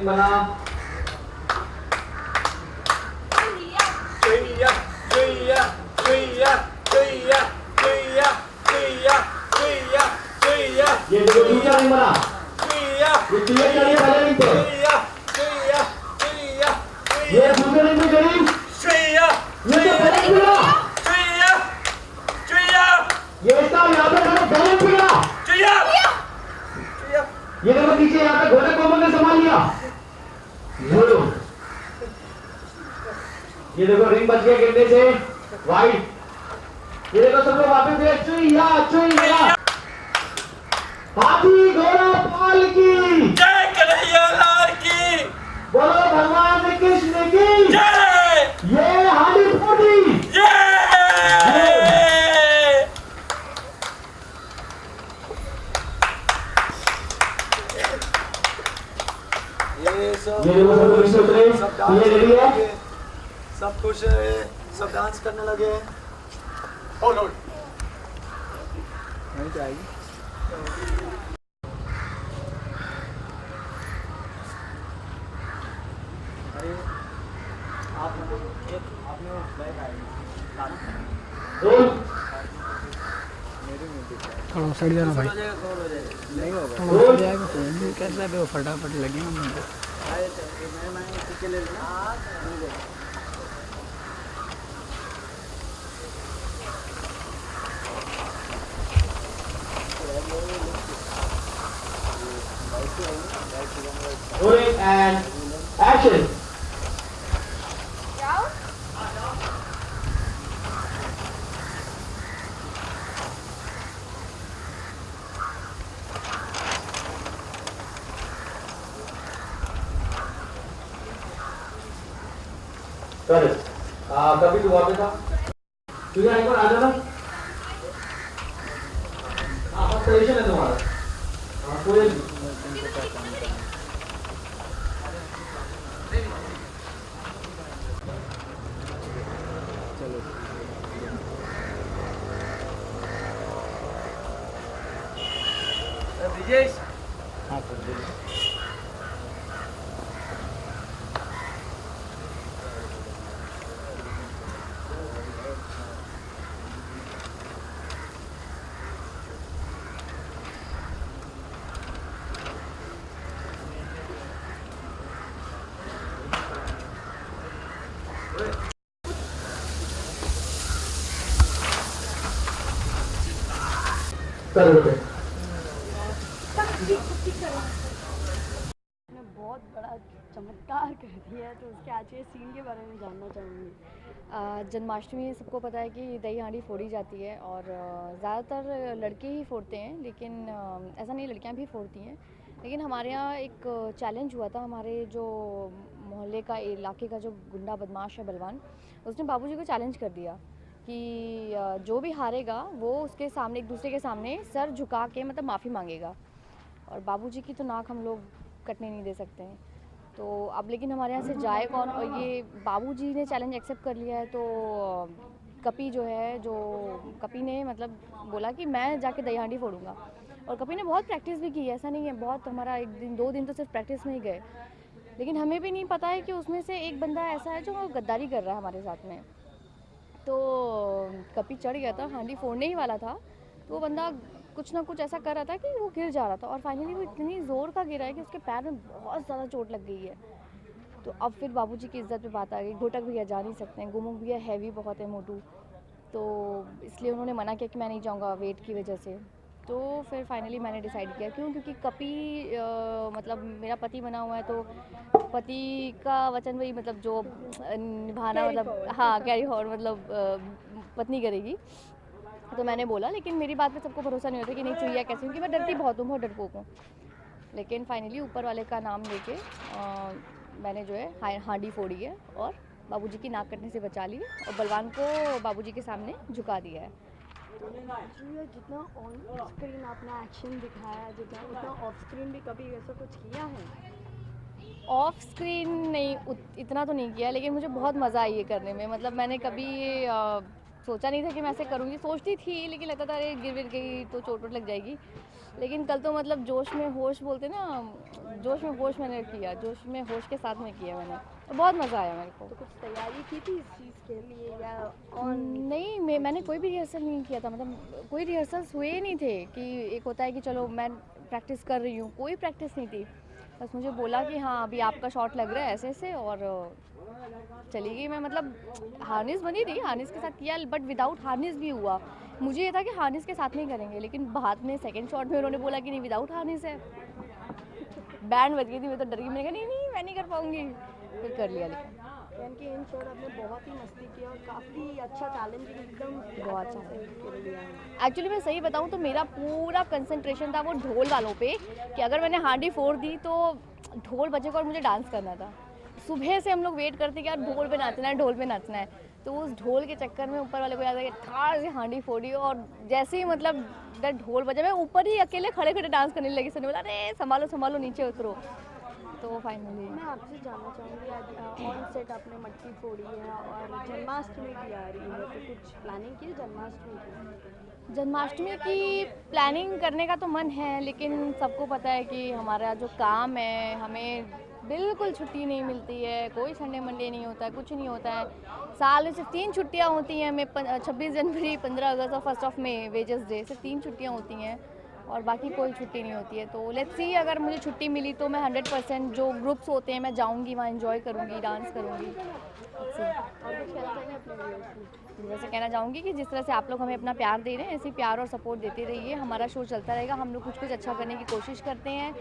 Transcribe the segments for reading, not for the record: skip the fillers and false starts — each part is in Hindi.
रिंग बना। ये देखो दूसरा रिंग बना। ये क्लियर करिए पहले रिंग पे। ये दूसरे रिंग में गई। ये तो पहले पिघला। ये इसका यहाँ पे पहले पिघला। ये देखो पीछे यहाँ पे घोड़े कोमल ने संभाल लिया। ये देखो रिंग बच गया गिरने से। वाइट। ये देखो सब लोग वापस चुईया। हाथी घोड़ा पाल की जय कन्हैया लाल की। बोलो भगवान कृष्ण की जय। ये हाडी फोड़ी। ये सब ये रेडी है। सब खुश है, सब डांस करने लगे। होल्ड होल्ड नहीं जाएगी। अरे आपने बैग आएगी थोड़ा सड़ जाना भाई, नहीं होगा थोड़ा सड़ जाएगा तो कैसा है वो फटाफट लगेगा मुझे। मैं टिके ले लेना। Rolling and action. कभी तू वहाँ पे था? तुझे एक बार आ जाना। हाँ पोजीशन है तुम्हारा। हाँ कोई ब्रिजेश। हाँ कर दे। बहुत बड़ा चमत्कार कर दिया है, तो उसके आज के सीन के बारे में जानना चाहूँगी। जन्माष्टमी सबको पता है कि दही हांडी फोड़ी जाती है और ज़्यादातर लड़के ही फोड़ते हैं, लेकिन ऐसा नहीं, लड़कियां भी फोड़ती हैं। लेकिन हमारे यहाँ एक चैलेंज हुआ था। हमारे जो मोहल्ले का इलाके का जो गुंडा बदमाश है बलवान, उसने बाबूजी को चैलेंज कर दिया कि जो भी हारेगा वो उसके सामने, एक दूसरे के सामने सर झुका के मतलब माफ़ी मांगेगा। और बाबूजी की तो नाक हम लोग कटने नहीं दे सकते हैं। तो अब लेकिन हमारे यहाँ से जाए कौन, और ये बाबूजी ने चैलेंज एक्सेप्ट कर लिया है। तो कपी जो है, जो कपी ने मतलब बोला कि मैं जाके दही हांडी फोड़ूंगा। और कपी ने बहुत प्रैक्टिस भी की है, ऐसा नहीं है, बहुत हमारा 1 दिन 2 दिन तो सिर्फ प्रैक्टिस में ही गए। लेकिन हमें भी नहीं पता है कि उसमें से एक बंदा ऐसा है जो गद्दारी कर रहा है हमारे साथ में। तो कपी चढ़ गया था, हांडी फोड़ने ही वाला था, तो वो बंदा कुछ ना कुछ ऐसा कर रहा था कि वो गिर जा रहा था। और फाइनली वो इतनी ज़ोर का गिरा है कि उसके पैर में बहुत ज़्यादा चोट लग गई है। तो अब फिर बाबूजी की इज्जत पे बात आ गई। घोटक भैया जा नहीं सकते हैं, गुमुख भैया हैवी बहुत है, मोटू, तो इसलिए उन्होंने मना किया कि मैं नहीं जाऊँगा वेट की वजह से। तो फिर फाइनली मैंने डिसाइड किया, क्योंकि कपी मतलब मेरा पति बना हुआ है, तो पति का वचन वही मतलब जो निभाना, मतलब हाँ कैरी फॉरवर्ड, मतलब पत्नी करेगी। तो मैंने बोला, लेकिन मेरी बात पे सबको भरोसा नहीं होता कि नहीं चुईया कैसे, क्योंकि मैं डरती बहुत हूँ, बहुत डरपोक हूँ। लेकिन फाइनली ऊपर वाले का नाम लेके मैंने जो है हांडी फोड़ी है और बाबूजी की नाक कटने से बचा ली और बलवान को बाबूजी के सामने झुका दिया है। जितना ऑन स्क्रीन आपने एक्शन दिखाया, जितना उतना ऑफ स्क्रीन भी कभी ऐसा कुछ किया है? ऑफ स्क्रीन नहीं, इतना तो नहीं किया, लेकिन मुझे बहुत मज़ा आई है करने में। मतलब मैंने कभी सोचा नहीं था कि मैं ऐसे करूँगी, सोचती थी लेकिन लगता था अरे गिर गई तो चोट वोट लग जाएगी। लेकिन कल तो मतलब जोश में होश बोलते ना, जोश में होश मैंने किया, जोश में होश के साथ में किया मैंने, तो बहुत मज़ा आया मेरे को। तो कुछ तैयारी की थी इस चीज़ के लिए या ऑन? नहीं, मैंने कोई भी रिहर्सल नहीं किया था, मतलब कोई रिहर्सल्स हुए ही नहीं थे कि एक होता है कि चलो मैं प्रैक्टिस कर रही हूँ, कोई प्रैक्टिस नहीं थी। बस मुझे बोला कि हाँ अभी आपका शॉट लग रहा है ऐसे ऐसे, और चली गई मैं। मतलब हार्नेस बनी थी, हार्नेस के साथ किया, बट विदाउट हार्नेस भी हुआ। मुझे ये था कि हार्नेस के साथ नहीं करेंगे, लेकिन बाद में सेकंड शॉट में उन्होंने बोला कि नहीं विदाउट हार्नेस है। बैंड बज गई थी, मैं तो डर गई, मैंने कहा नहीं मैं नहीं कर पाऊँगी, फिर कर लिया। लेकिन कैन के इन शॉट आपने बहुत ही मस्ती की और काफ़ी अच्छा चैलेंजिंग एकदम बहुत अच्छा कर लिया। एक्चुअली मैं सही बताऊँ तो मेरा पूरा कंसंट्रेशन था वो ढोल वालों पे, कि अगर मैंने हांडी फोड़ दी तो ढोल बजेगा और मुझे डांस करना था। सुबह से हम लोग वेट करते कि यार ढोल पे नाचना है, ढोल पे नाचना है, तो उस ढोल के चक्कर में ऊपर वाले को याद है कि ठाड़ से हांडी फोड़ी, और जैसे ही मतलब ढोल बजा मैं ऊपर ही अकेले खड़े खड़े डांस करने लगी। सर ने बोला अरे संभालो संभालो नीचे उतरो, तो फाइनली। मैं आपसे जानना चाहूँगी, आज ऑन सेट आपने मटकी फोड़ी है और जन्माष्टमी भी आ रही है, तो कुछ प्लानिंग की है जन्माष्टमी की? जन्माष्टमी की प्लानिंग करने का तो मन है, लेकिन सबको पता है कि हमारा जो काम है, हमें बिल्कुल छुट्टी नहीं मिलती है, कोई संडे मंडे नहीं होता है, कुछ नहीं होता है। साल में सिर्फ 3 छुट्टियाँ होती हैं, हमें 26 जनवरी, 15 अगस्त और 1 मई वेजेस डे, सिर्फ 3 छुट्टियाँ होती हैं और बाकी कोई छुट्टी नहीं होती है। तो लेट्स सी, अगर मुझे छुट्टी मिली तो मैं 100% जो ग्रुप्स होते हैं मैं जाऊँगी, वहाँ एंजॉय करूँगी, डांस करूँगी। और कुछ कहना चाहेंगे अपने व्यूअर्स को? वैसे कहना चाहूँगी कि जिस तरह से आप लोग हमें अपना प्यार दे रहे हैं, ऐसे ही प्यार और सपोर्ट देते रहिए। हमारा शो चलता रहेगा, हम लोग कुछ कुछ अच्छा करने की कोशिश करते हैं।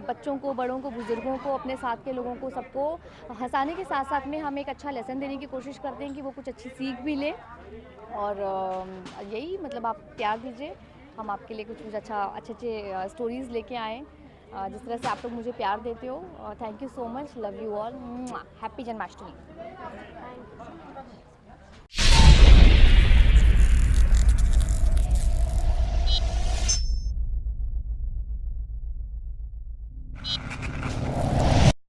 बच्चों को, बड़ों को, बुज़ुर्गों को, अपने साथ के लोगों को, सबको हंसाने के साथ साथ में हम एक अच्छा लेसन देने की कोशिश करते हैं कि वो कुछ अच्छी सीख भी लें। और यही मतलब आप प्यार दीजिए, हम आपके लिए कुछ कुछ अच्छे स्टोरीज़ लेके आएँ। जिस तरह से आप लोग मुझे प्यार देते हो, thank you so much, love you all, happy Janmashtami. Thank you.